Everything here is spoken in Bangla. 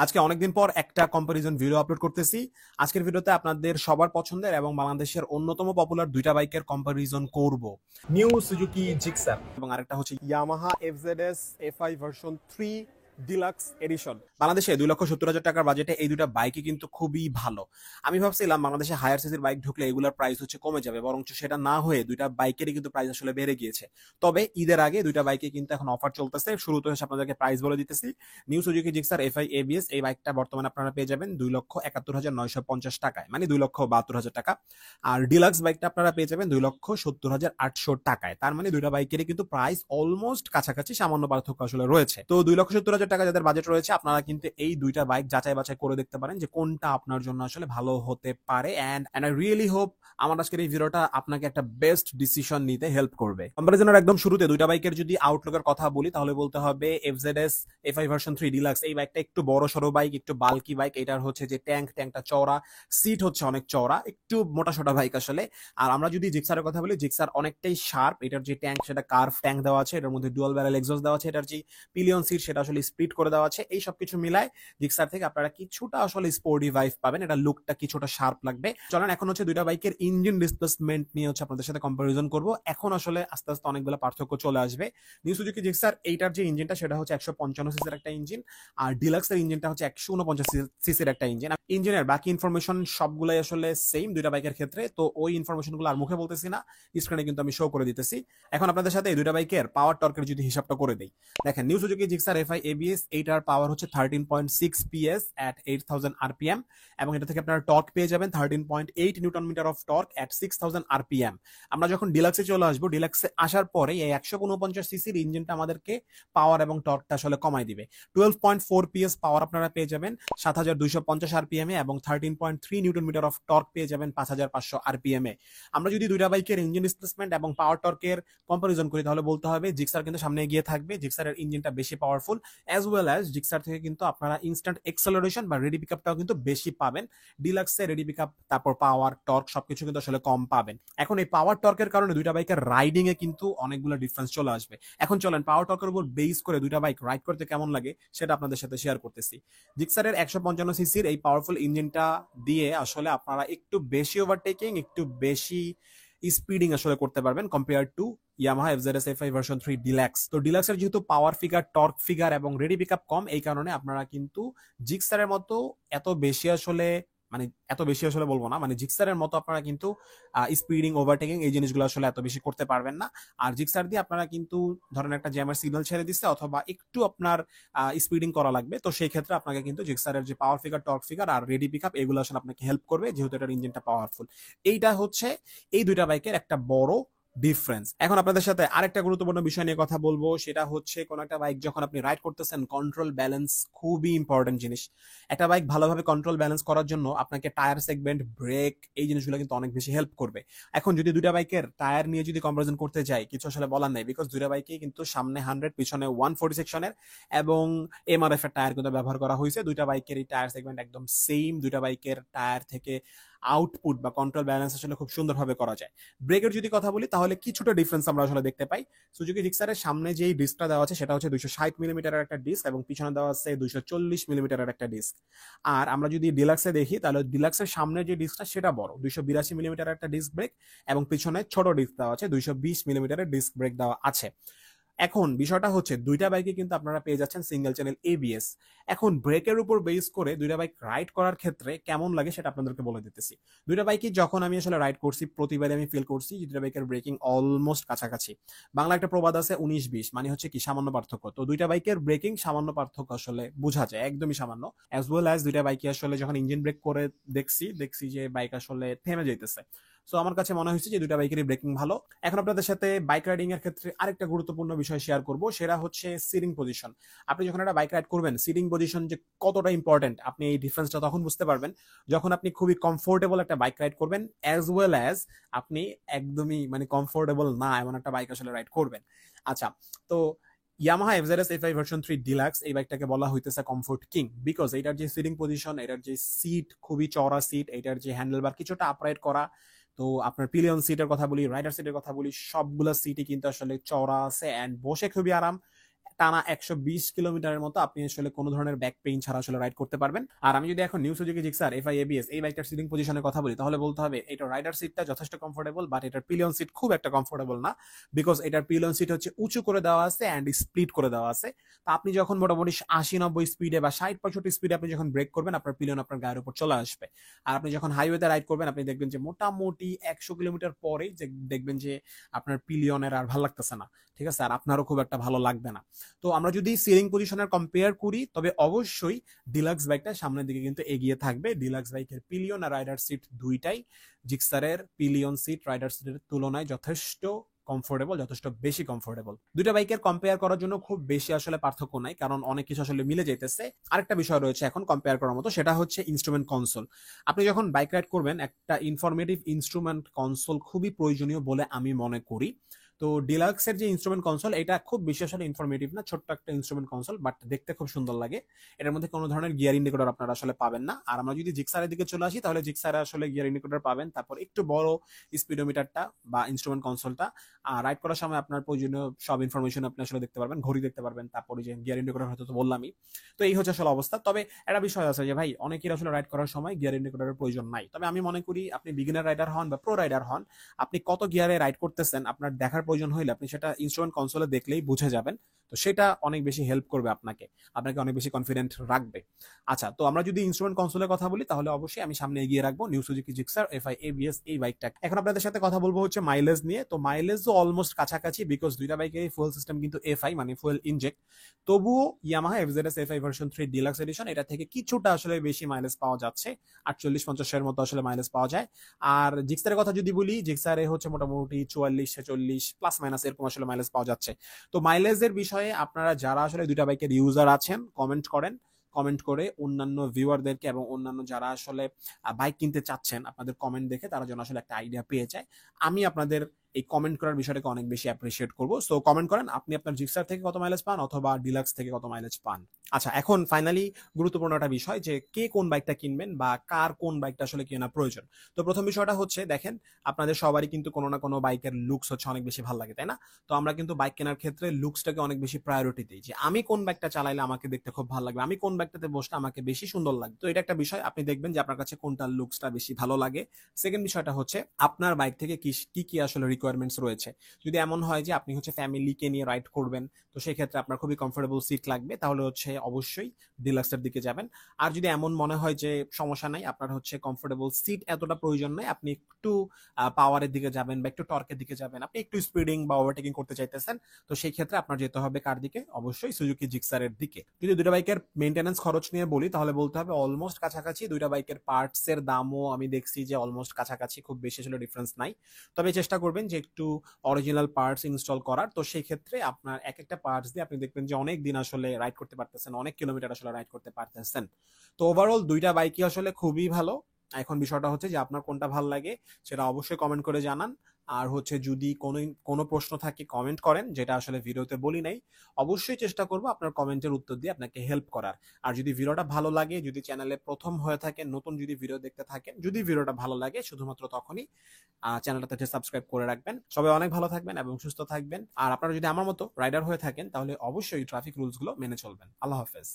আজকে অনেকদিন পর একটা কম্পারিজন ভিডিও আপলোড করতেছি। আজকের ভিডিওতে আপনাদের সবার পছন্দের এবং বাংলাদেশের অন্যতম পপুলার দুইটা বাইকের কম্পারিজন করব। নিউ সুজুকি জিক্সার এবং আরেকটা হচ্ছে Yamaha FZS FI version 3 deluxe edition. বাংলাদেশে 2,70,000 টাকার বাজেটে এই দুটা বাইকই কিন্তু খুবই ভালো। আমি ভাবছিলাম বাংলাদেশে হায়ার সিসির বাইক ঢুকলে এগুলোর প্রাইস হচ্ছে কমে যাবে, বরঞ্চ সেটা না হয়ে দুইটা বাইকেরই কিন্তু প্রাইস আসলে বেড়ে গিয়েছে। তবে ঈদের আগে দুইটা বাইকে কিন্তু এখন অফার চলতেছে। শুরুতে হচ্ছে আপনাদেরকে প্রাইস বলে দিতেছি। New Suzuki Gixxer FI ABS এই বাইকটা বর্তমানে আপনারা পেয়ে যাবেন 2,71,950 টাকায়, মানে 2,72,000 টাকা। আর ডিলাক্স বাইকটা আপনারা পেয়ে যাবেন 2,70,800 টাকায়। তার মানে দুইটা বাইকেরই কিন্তু প্রাইস অলমোস্ট কাছাকাছি, সামান্য পার্থক্য আসলে রয়েছে। তো 2,70,000 টাকা যাদের বাজেট রয়েছে আপনারা কিন্তু এই দুইটা বাইক যাচাই বাছাই করে দেখতে পারেন যে কোনটা আপনার জন্য আসলে ভালো হতে পারে। এন্ড আই রিয়েলি হোপ আমার আজকের এই ভিডিওটা আপনাকে একটা বেস্ট ডিসিশন নিতে হেল্প করবে। কম্পারিজনের একদম শুরুতে দুইটা বাইকের যদি আউটলুকের কথা বলি তাহলে বলতে হবে এফজেডএস এফআই ভার্সন 3 ডিলাক্স এই বাইকটা একটু বড় সড়ো বাইক, একটু বাল্কি বাইক। এটার হচ্ছে যে ট্যাঙ্কটা চওড়া, সিট হচ্ছে অনেক চওড়া, একটু মোটা সোটা বাইক আসলে। আর আমরা যদি জিক্সারের কথা বলি, জিক্সার অনেকটাই শার্প। এটার যে ট্যাঙ্ক সেটা কার্ভ ট্যাঙ্ক দেওয়া আছে, এটার মধ্যে ডুয়াল ব্যারেল এক্সস্ট দেওয়া আছে, এটার যে পিলিয়ন সিট সেটা আসলে স্প্লিট করে দেওয়া আছে। এই সবকিছু মিলায় জিক্সার থেকে আপনারা কিছুটা আসলে স্পোর্টি ভাইব পাবেন, এটা লুকটা কিছুটা শার্প লাগবে। চলেন এখন হচ্ছে দুইটা বাইকের ইঞ্জিন ডিসপ্লেসমেন্ট নিয়ে হচ্ছে আপনাদের সাথে কম্পারিজন করব। এখন আসলে আস্তে আস্তে অনেকগুলো পার্থক্য চলে আসবে। নিউ সুজুকি জিক্সার এইটার যে ইঞ্জিনটা সেটা হচ্ছে 155 সিসির একটা ইঞ্জিন, আর ডিলাক্সের ইঞ্জিনটা হচ্ছে 149 সিসির একটা ইঞ্জিন। ইঞ্জিনের বাকি ইনফরমেশন সবগুলাই আসলে সেম দুইটা বাইকের ক্ষেত্রে, তো ওই ইনফরমেশনগুলো আর মুখে বলতেছি না, স্ক্রিনে কিন্তু আমি শো করে দিতেছি। এখন আপনাদের সাথে এই দুইটা বাইকের পাওয়ার টর্কের যদি হিসাবটা করে দেই, দেখেন new Suzuki Gixxer FI ABS এইটার পাওয়ার হচ্ছে 13.6 পিএস এট 8,000 আরপিএম, এবং এটা থেকে আপনারা টর্ক পেয়ে যাবেন 13.8 newton metre of torque at 6,000 RPM. আমরা যখন ডিলাক্সে চলে আসবো, ডিলাক্সে আসার পরে এই 149 সিসির ইঞ্জিনটা আমাদেরকে পাওয়ার এবং টর্কটা আসলে কমাই দিবে। 12.4 পিএস পাওয়ার আপনারা পেয়ে যাবেন 7,250 আরপিএম এ, এবং 13.3 নিউটন মিটার অফ টর্ক পেয়ে যাবেন 5,500 আরপিএম এ। আমরা যদি দুইটা বাইকের ইঞ্জিন ডিসপ্লেসমেন্ট এবং পাওয়ার টর্কের কম্পারিজন করি তাহলে বলতে হবে জিক্সার কিন্তু সামনে এগিয়ে থাকবে। জিক্সারের ইঞ্জিনটা বেশি powerful, as well as Gixxer থেকে কিন্তু আপনারা ইনস্ট্যান্ট এক্সেলারেশন বা রেডি পিকআপটাও কিন্তু বেশি পাবেন। ডিলাক্সে রেডি পিকআপ, তারপর পাওয়ার টর্ক সবকিছু কিন্তু আসলে কম পাবেন। এখন এই পাওয়ার টর্কের কারণে দুইটা বাইকের রাইডিং এ কিন্তু অনেকগুলো ডিফারেন্স চলে আসবে। এখন চলেন পাওয়ার টর্কের উপর বেস করে দুইটা বাইক রাইড করতে কেমন লাগে সেটা আপনাদের সাথে শেয়ার করতেছি। জিক্সারের 155 সিসির এই পাওয়ারফুল ইঞ্জিনটা দিয়ে আসলে আপনারা একটু বেশি ওভারটেকিং, একটু বেশি স্পিডিং আসলে করতে পারবেন compare to Yamaha FZS FI version 3 deluxe. তো ডিলাক্সের যেহেতু পাওয়ার ফিগার, টর্ক ফিগার এবং রেডি পিকআপ কম, এই কারণে আপনারা কিন্তু জিক্সারের মতো এত বেশি আসলে, মানে এত বেশি আসলে বলবো না, মানে জিক্সারের মতো আপনারা কিন্তু স্পিডিং, ওভারটেকিং এই জিনিসগুলো আসলে এত বেশি করতে পারবেন না। আর জিক্সার দিয়ে আপনারা কিন্তু ধরেন একটা জ্যামের সিগন্যাল ছেড়ে দিচ্ছে অথবা একটু আপনার স্পিডিং করা লাগবে, তো সেই ক্ষেত্রে আপনাকে কিন্তু জিক্সারের যে পাওয়ার ফিগার, টর্ক ফিগার আর রেডি পিকআপ এগুলো আসলে আপনাকে হেল্প করবে, যেহেতু এটার ইঞ্জিনটা পাওয়ারফুল। এইটা হচ্ছে এই দুইটা বাইকের একটা বড় ডিফারেন্স। এখন আপনাদের সাথে আরেকটা গুরুত্বপূর্ণ বিষয় নিয়ে কথা বলবো, সেটা হচ্ছে কোন একটা বাইক যখন আপনি রাইড করতেছেন, কন্ট্রোল ব্যালেন্স খুবই ইম্পর্টেন্ট জিনিস। একটা বাইক ভালোভাবে কন্ট্রোল ব্যালেন্স করার জন্য আপনাকে টায়ার সেগমেন্ট, ব্রেক এই জিনিসগুলো কিন্তু অনেক বেশি হেল্প করবে। এখন যদি দুইটা বাইকের টায়ার নিয়ে যদি কম্পারিজন করতে যাই, কিছু আসলে বলার নাই, বিকজ দুইটা বাইকেই কিন্তু সামনে 100, পিছনে 140 সেকশনের এবং এমআরএফ এর টায়ার কিন্তু ব্যবহার করা হয়েছে। দুইটা বাইকের এই টায়ার সেগমেন্ট একদম সেম। দুইটা বাইকের টায়ার থেকে আউটপুট বা কন্ট্রোল ব্যালেন্স আসলে খুব সুন্দরভাবে করা যায়। ব্রেকের যদি কথা বলি তাহলে কিছুটা ডিফারেন্স আমরা আসলে দেখতে পাই। সুজুকি জিক্সারের সামনে যেই ডিস্কটা দেওয়া আছে সেটা হচ্ছে 260 মিলিমিটারের একটা ডিস্ক, এবং পিছনে দেওয়া আছে 240 মিলিমিটারের একটা ডিস্ক। আর আমরা যদি ডিলাক্সে দেখি তাহলে ডিলাক্সের সামনে যে ডিস্কটা সেটা বড়, 282 মিলিমিটারের একটা ডিস্ক ব্রেক, এবং পিছনে ছোট ডিস্ক দেওয়া আছে, 220 মিলিমিটারের ডিস্ক ব্রেক দেওয়া আছে। এখন বিষয়টা হচ্ছে দুইটা বাইকে কিন্তু আপনারা পেয়ে যাচ্ছেন সিঙ্গেল চ্যানেল এবিএস। এখন ব্রেকের উপর বেস করে দুইটা বাইক রাইড করার ক্ষেত্রে কেমন লাগে সেটা আপনাদেরকে বলে দিতেছি। দুইটা বাইকে যখন আমি আসলে রাইড করছি প্রতিবারে আমি ফিল করছি দুইটা বাইকের ব্রেকিং অলমোস্ট কাছাকাছি। বাংলা একটা প্রবাদ আছে 19-20, মানে হচ্ছে কি সামান্য পার্থক্য। তো দুইটা বাইকের ব্রেকিং সামান্য পার্থক্য আসলে বোঝা যায়, একদমই সামান্য। অ্যাজ ওয়েল অ্যাজ দুইটা বাইকে আসলে যখন ইঞ্জিন ব্রেক করে দেখছি যে বাইক আসলে থেমে যাইতেছে। সো আমার কাছে মনে হয়েছে যে দুইটা বাইকেরই ব্রেকিং ভালো। এখন আপনাদের সাথে বাইক রাইডিং এর ক্ষেত্রে আরেকটা গুরুত্বপূর্ণ বিষয় শেয়ার করব, সেটা হচ্ছে সিটিং পজিশন। আপনি যখন একটা বাইক রাইড করবেন, সিটিং পজিশন যে কতটা ইম্পর্টেন্ট আপনি এই ডিফারেন্সটা তখন বুঝতে পারবেন যখন আপনি খুবই কমফোর্টেবল একটা বাইক রাইড করবেন, অ্যাজ ওয়েল অ্যাজ আপনি একদমই মানে কমফোর্টেবল না এমন একটা বাইক আসলে রাইড করবেন। আচ্ছা, তো Yamaha FZS FI version 3 deluxe এই বাইকটাকে বলা হইতেছে কমফোর্ট কিং, বিকজ এটার যে সিটিং পজিশন, এটার যে সিট খুবই চওড়া সিট, এটার যে হ্যান্ডেলবার কিছুটা আপরাইট করা, তো আপনার পিলিয়ন সিটের কথা বলি, রাইডার সিটের কথা বলি, সবগুলো সিটই কিন্তু আসলে চওড়া আছে এন্ড বসে খুবই আরাম। টানা 120 কিলোমিটারের মতো আপনি আসলে কোনো ধরনের ব্যাক পেইন ছাড়া আসলে রাইড করতে পারবেন। আর আমি যদি এখন new Suzuki Gixxer FI ABS এই বাইকটার সিটিং পজিশনের কথা বলি, তাহলে বলতে হবে এটা রাইডার সিটটা যথেষ্ট কমফোর্টেবল, বাট এটার পিলিয়ন সিট খুব একটা কমফোর্টেবল না, বিকজ এটার পিলিয়ন সিট হচ্ছে উঁচু করে দেওয়া আছে অ্যান্ড স্প্লিট করে দেওয়া আছে। তো আপনি যখন মোটামুটি 80-90 স্পিডে বা 60-65 স্পিডে আপনি যখন ব্রেক করবেন, আপনার পিলিয়ন আপনার গায়ের উপর চলে আসবে। আর আপনি যখন হাইওয়েতে রাইড করবেন, আপনি দেখবেন যে মোটামুটি 100 কিলোমিটার পরেই যে দেখবেন যে আপনার পিলিয়নের আর ভালো লাগতেছে না, ঠিক আছে, আর আপনারও খুব একটা ভালো লাগবে না। তো আমরা যদি সিলিং পজিশনের কম্পেয়ার করি, তবে অবশ্যই ডিলাক্স বাইকটা সামনের দিকে কিন্তু এগিয়ে থাকবে। ডিলাক্স বাইকের পিলিয়ন আর রাইডার সিট দুইটাই জিক্সারের পিলিয়ন সিট রাইডার সিটের তুলনায় যথেষ্ট কমফোর্টেবল, যথেষ্ট বেশি কমফোর্টেবল। দুইটা বাইকের কম্পেয়ার করার জন্য খুব বেশি আসলে পার্থক্য নাই, কারণ অনেক কিছু আসলে মিলে যাইতেছে। আরেকটা বিষয় রয়েছে এখন কম্পেয়ার করার মতো, সেটা হচ্ছে ইনস্ট্রুমেন্ট কনসোল। আপনি যখন বাইক রাইড করবেন, একটা ইনফরমেটিভ ইনস্ট্রুমেন্ট কনসোল খুবই প্রয়োজনীয় বলে আমি মনে করি। তো ডিলাক্সের যে ইনস্ট্রুমেন্ট কনসোল, এটা খুব বেশি আসলে ইনফরমেটিভ না, ছোট্ট একটা ইনস্ট্রুমেন্ট কনসোল, বাট দেখতে খুব সুন্দর লাগে। এটার মধ্যে কোনো ধরনের গিয়ার ইন্ডিকেটর আপনারা আসলে পাবেন না। আর আমরা যদি জিক্সারের দিকে চলে আসি, তাহলে জিক্সারে আসলে গিয়ার ইন্ডিকেটর পাবেন, তারপর একটু বড় স্পিডোমিটারটা বা ইনস্ট্রুমেন্ট কনসোলটা। আর রাইড করার সময় আপনার প্রয়োজনীয় সব ইনফরমেশন আপনি আসলে দেখতে পারবেন, ঘড়ি দেখতে পারবেন, তারপরে যে গিয়ার ইন্ডিকেটর হয়তো তো বললামই। তো এই হচ্ছে আসলে অবস্থা। তবে একটা বিষয় আছে যে ভাই, অনেকের আসলে রাইড করার সময় গিয়ার ইন্ডিকেটরের প্রয়োজন নাই। তবে আমি মনে করি আপনি বিগিনার রাইডার হন বা প্রো রাইডার হন, আপনি কত গিয়ারে রাইড করতেছেন আপনার দেখার প্রয়োজন হইলে আপনি সেটা ইনস্ট্রুমেন্ট কনসোলে দেখলেই বুঝে যাবেন। তো সেটা অনেক বেশি হেল্প করবে আপনাকে, আপনাকে অনেক বেশি কনফিডেন্ট রাখবে। আচ্ছা, তো আমরা যদি ইনস্ট্রুমেন্ট কনসোলের কথা বলি, তাহলে অবশ্যই আমি সামনে এগিয়ে রাখবো new Suzuki Gixxer FI ABS এই বাইকটা। এখন আপনাদের সাথে কথা বলবো হচ্ছে মাইলেজ নিয়ে। তো মাইলেজও অলমোস্ট কাছাকাছি, বিকজ দুইটা বাইকের ফুয়েল সিস্টেম কিন্তু এফআই মানে ফুয়েল ইনজেক্ট। তবুও Yamaha FZS FI version 3 deluxe edition এটা থেকে কিছুটা আসলে বেশি মাইলেজ পাওয়া যাচ্ছে, 48-50 এর মতো আসলে মাইলেজ পাওয়া যায়। আর জিক্সারের কথা যদি বলি, জিক্সারে হচ্ছে মোটামুটি 44-46 প্লাস মাইনাস এরকম আসলে মাইলেজ পাওয়া যাচ্ছে। তো মাইলেজের বিষয়ে আপনারা যারা আসলে দুইটা বাইকের ইউজার আছেন, কমেন্ট করেন। কমেন্ট করে অন্যান্য ভিউয়ারদেরকে এবং অন্যান্য যারা আসলে বাইক কিনতে চাচ্ছেন, আপনাদের কমেন্ট দেখে তারা যেন আসলে একটা আইডিয়া পেয়ে যায়। আমি আপনাদের এই কমেন্ট করার বিষয়টাকে অনেক বেশি অ্যাপ্রিসিয়েট করবো। সো কমেন্ট করেন আপনি আপনার জিক্সার থেকে কত মাইলেজ পান অথবা ডিলাক্স থেকে কত মাইলেজ পান। আচ্ছা, এখন ফাইনালি গুরুত্বপূর্ণ একটা বিষয়, যে কে কোন বাইকটা কিনবেন বা কার কোন বাইকটা আসলে কেনা প্রয়োজন। তো প্রথম বিষয়টা হচ্ছে, দেখেন আপনাদের সবারই কিন্তু কোনো না কোনো বাইকের লুকস হচ্ছে অনেক বেশি ভালো লাগে, তাই না? তো আমরা কিন্তু বাইক কেনার ক্ষেত্রে লুকসটাকে অনেক বেশি প্রায়োরিটি দিই, যে আমি কোন বাইকটা চালাইলে আমাকে দেখতে খুব ভালো লাগবে, আমি কোন বাইকটাতে বসলে আমাকে বেশি সুন্দর লাগবে। তো এটা একটা বিষয়, আপনি দেখবেন যে আপনার কাছে কোনটা লুকসটা বেশি ভালো লাগে। সেকেন্ড বিষয়টা হচ্ছে আপনার বাইক থেকে কি কি আসলে রিকোয়ারমেন্টস রয়েছে। যদি এমন হয় যে আপনি হচ্ছে ফ্যামিলিকে নিয়ে রাইড করবেন, তো সেই ক্ষেত্রে আপনার খুবই কমফোর্টেবল সিট লাগবে, তাহলে হচ্ছে অবশ্যই ডিলাক্সের দিকে যাবেন। আর যদি এমন মনে হয় যে সমস্যা নাই, আপনার হচ্ছে কমফোর্টেবল সিট এতটা প্রয়োজন নাই, আপনি একটু পাওয়ারের দিকে যাবেন বা একটু টর্কের দিকে যাবেন, আপনি একটু স্পিডিং বা ওভারটেকিং করতে চাইতেছেন, তো সেই ক্ষেত্রে আপনার যেতে হবে কার দিকে? অবশ্যই সুজুকি জিক্সারের দিকে। যদি দুটো বাইকের মেইনটেনেন্স খরচ নিয়ে বলি, তাহলে বলতে হবে অলমোস্ট কাছাকাছি। দুইটা বাইকের পার্টস এর দামও আমি দেখছি যে অলমোস্ট কাছাকাছি, খুব বেশি আসলে ডিফারেন্স নাই। তবে চেষ্টা করবেন যে একটু অরিজিনাল পার্টস ইনস্টল করার। তো সেই ক্ষেত্রে আপনার এক একটা পার্টস দিয়ে আপনি দেখবেন যে অনেক দিন আসলে রাইড করতে পারতেছেন, অনেক কিলোমিটার আসলে রাইড করতে পারতেছেন। তো ওভারঅল দুইটা বাইকই আসলে খুবই ভালো। এখন বিষয়টা হচ্ছে যে আপনার কোনটা ভালো লাগে সেটা অবশ্যই কমেন্ট করে জানান। আর হচ্ছে যদি কোনো প্রশ্ন থাকে কমেন্ট করেন, যেটা আসলে ভিডিওতে বলি নাই। অবশ্যই চেষ্টা করবো আপনার কমেন্টের উত্তর দিয়ে আপনাকে হেল্প করার। আর যদি ভিডিওটা ভালো লাগে, যদি চ্যানেলে প্রথম হয়ে থাকেন, নতুন যদি ভিডিও দেখতে থাকেন, যদি ভিডিওটা ভালো লাগে, শুধুমাত্র তখনই চ্যানেলটাতে সাবস্ক্রাইব করে রাখবেন। সবাই অনেক ভালো থাকবেন এবং সুস্থ থাকবেন। আর আপনারা যদি আমার মতো রাইডার হয়ে থাকেন, তাহলে অবশ্যই ট্রাফিক রুলস গুলো মেনে চলবেন। আল্লাহ হাফেজ।